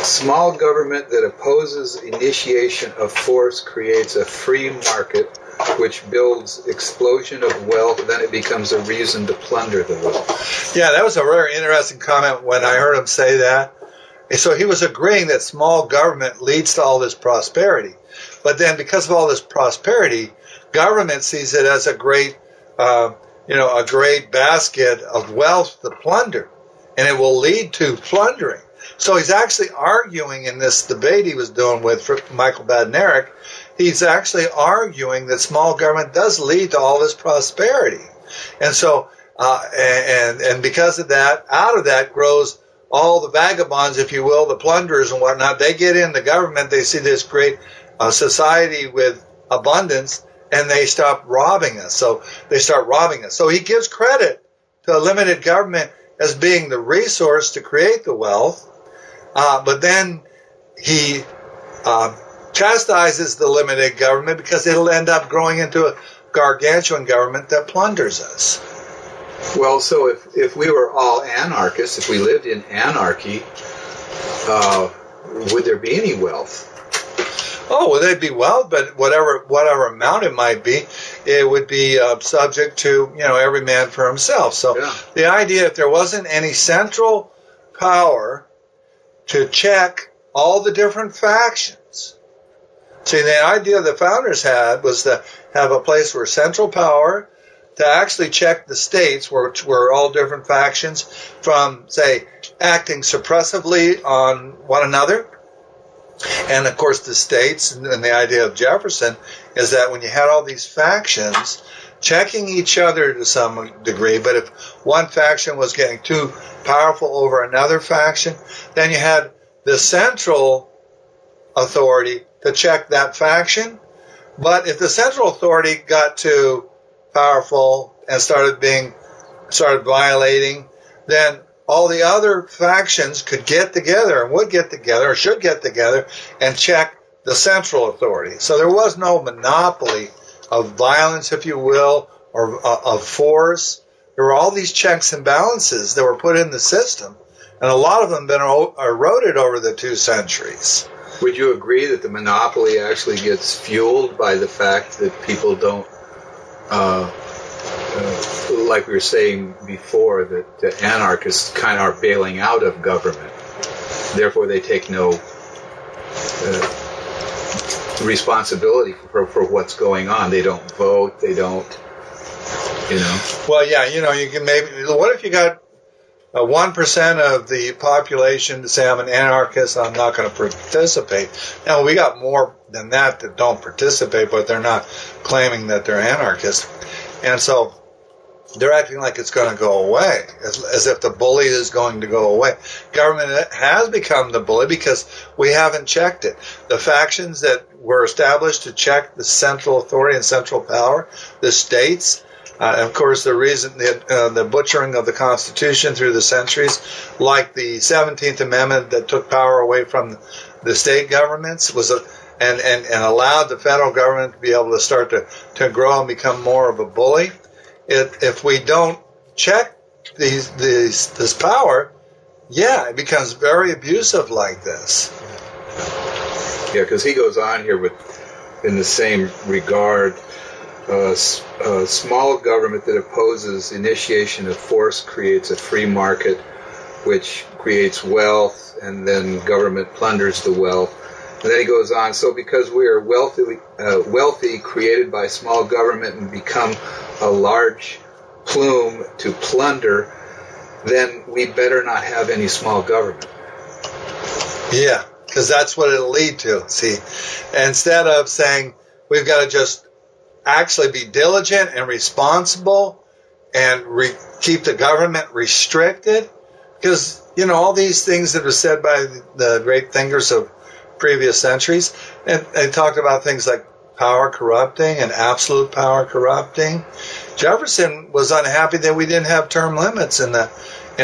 small government that opposes initiation of force creates a free market which builds explosion of wealth, then it becomes a reason to plunder the wealth. Yeah, that was a very interesting comment when I heard him say that. And so he was agreeing that small government leads to all this prosperity. But then because of all this prosperity, government sees it as a great, a great basket of wealth to plunder. And it will lead to plundering. So he's actually arguing in this debate he was doing with Michael Badnarik, he's actually arguing that small government does lead to all this prosperity. And so, and because of that, out of that grows all the vagabonds, if you will, the plunderers and whatnot. They get in the government, they see this great society with abundance, and they stop robbing us. So they start robbing us. So he gives credit to a limited government as being the resource to create the wealth, but then he chastises the limited government because it'll end up growing into a gargantuan government that plunders us. Well, so if we were all anarchists, if we lived in anarchy, would there be any wealth? Oh, well, there'd be wealth, but whatever amount it might be, it would be subject to, every man for himself. So yeah. The idea, if there wasn't any central power to check all the different factions. See, the idea the founders had was to have a place where central power to actually check the states, which were all different factions, from, say, acting suppressively on one another. And, of course, the states, and the idea of Jefferson, is that when you had all these factions checking each other to some degree, but if one faction was getting too powerful over another faction, then you had the central authority to check that faction. But if the central authority got too powerful and started violating, then all the other factions could get together and would get together or should get together and check the central authority. So there was no monopoly of violence, if you will, or of force. There were all these checks and balances that were put in the system, and a lot of them have been eroded over the 2 centuries. Would you agree that the monopoly actually gets fueled by the fact that people don't, like we were saying before, that the anarchists kind of are bailing out of government. Therefore, they take no responsibility for what's going on. They don't vote. They don't, Well, yeah, you can maybe. What if you got 1% of the population to say, I'm an anarchist, I'm not going to participate. Now, we got more than that don't participate, but they're not claiming that they're anarchists. And so they're acting like it's going to go away, as if the bully is going to go away. Government has become the bully because we haven't checked it. The factions that were established to check the central authority and central power, the states, of course, the reason the butchering of the Constitution through the centuries, like the 17th Amendment that took power away from the state governments, was and allowed the federal government to be able to start to grow and become more of a bully. If we don't check this power, yeah, it becomes very abusive like this. Yeah, because he goes on here in the same regard. Small government that opposes initiation of force creates a free market, which creates wealth, and then government plunders the wealth. And then he goes on, so because we are wealthy, created by small government, and become a large plume to plunder, then we better not have any small government. Yeah, because that's what it'll lead to. See, instead of saying we've got to just actually be diligent and responsible and keep the government restricted, because, all these things that were said by the great thinkers of previous centuries, and they talked about things like power corrupting and absolute power corrupting. Jefferson was unhappy that we didn't have term limits in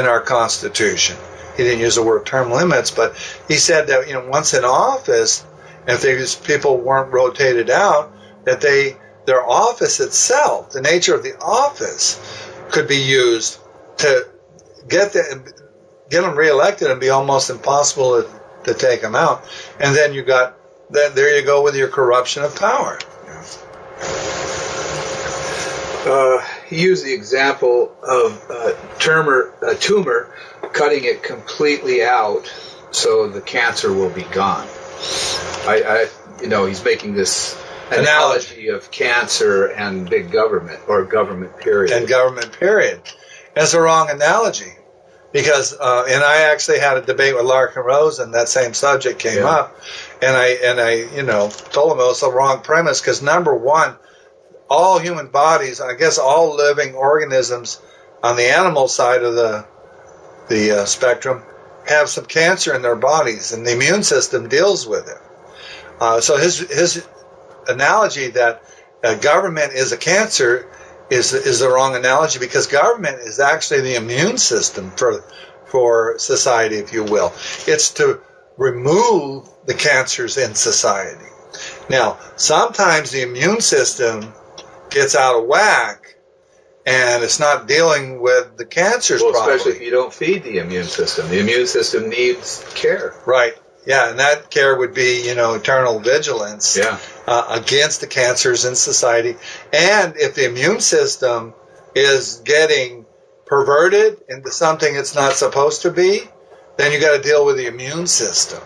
our Constitution. He didn't use the word term limits, but he said that once in office, if these people weren't rotated out, that their office itself, the nature of the office, could be used to get them reelected and be almost impossible to take them out. And then there you go with your corruption of power. He used the example of a tumor, cutting it completely out so the cancer will be gone. He's making this analogy of cancer and big government, or government period. And government period. That's a wrong analogy. Because, and I actually had a debate with Larkin Rose, and that same subject came up, and I told him it was a wrong premise, because number one, all human bodies, I guess all living organisms on the animal side of the spectrum, have some cancer in their bodies, and the immune system deals with it. So his analogy that government is a cancer is the wrong analogy, because government is actually the immune system for society, if you will. It's to remove the cancers in society. Now, sometimes the immune system gets out of whack, and it's not dealing with the cancers properly. Especially if you don't feed the immune system. The immune system needs care. Right. Yeah, and that care would be, eternal vigilance against the cancers in society. And if the immune system is getting perverted into something it's not supposed to be, then you got to deal with the immune system.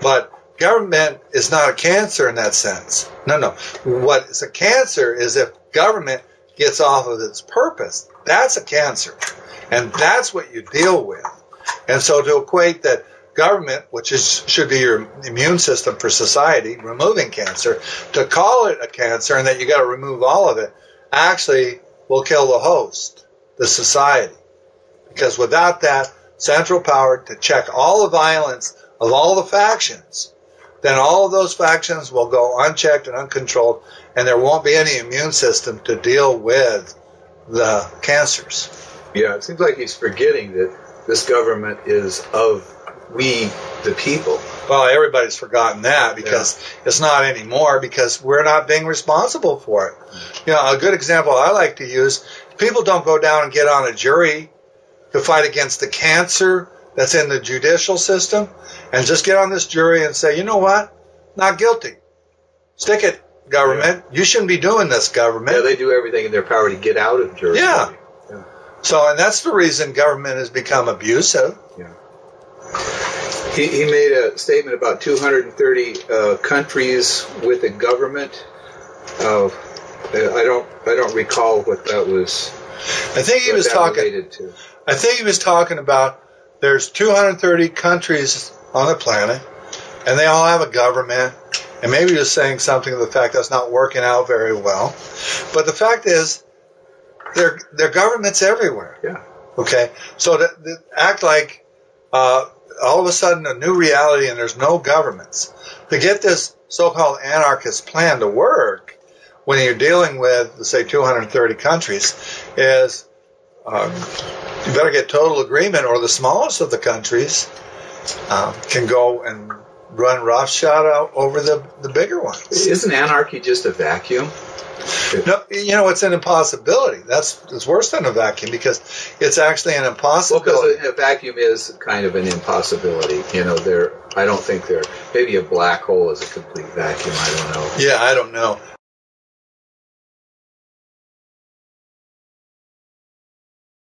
But government is not a cancer in that sense. No. What is a cancer is if government gets off of its purpose. That's a cancer. And that's what you deal with. And so to equate that government, which should be your immune system for society, removing cancer, to call it a cancer and that you got to remove all of it, actually will kill the host, the society. Because without that central power to check all the violence of all the factions, then all of those factions will go unchecked and uncontrolled, and there won't be any immune system to deal with the cancers. Yeah, it seems like he's forgetting that this government is of we, the people. Well, everybody's forgotten that, because it's not anymore, because we're not being responsible for it. A good example I like to use, people don't go down and get on a jury to fight against the cancer that's in the judicial system, and just get on this jury and say, you know what, not guilty. Stick it, government. You shouldn't be doing this, government. Yeah, they do everything in their power to get out of jury. Yeah. So, and that's the reason government has become abusive. Yeah. He made a statement about 230 countries with a government. I don't recall what that was. I think he was talking. Related to. I think he was talking about there's 230 countries on the planet, and they all have a government. And maybe he was saying something to the fact that's not working out very well. But the fact is, there are governments everywhere. Yeah. Okay. So to act like all of a sudden a new reality and there's no governments. To get this so-called anarchist plan to work when you're dealing with, let's say, 230 countries, is you better get total agreement, or the smallest of the countries can go and run roughshod out over the bigger ones. Isn't anarchy just a vacuum? No, it's an impossibility. It's worse than a vacuum, because it's actually an impossibility. Well, because a vacuum is kind of an impossibility. I don't think maybe a black hole is a complete vacuum. I don't know. Yeah, I don't know.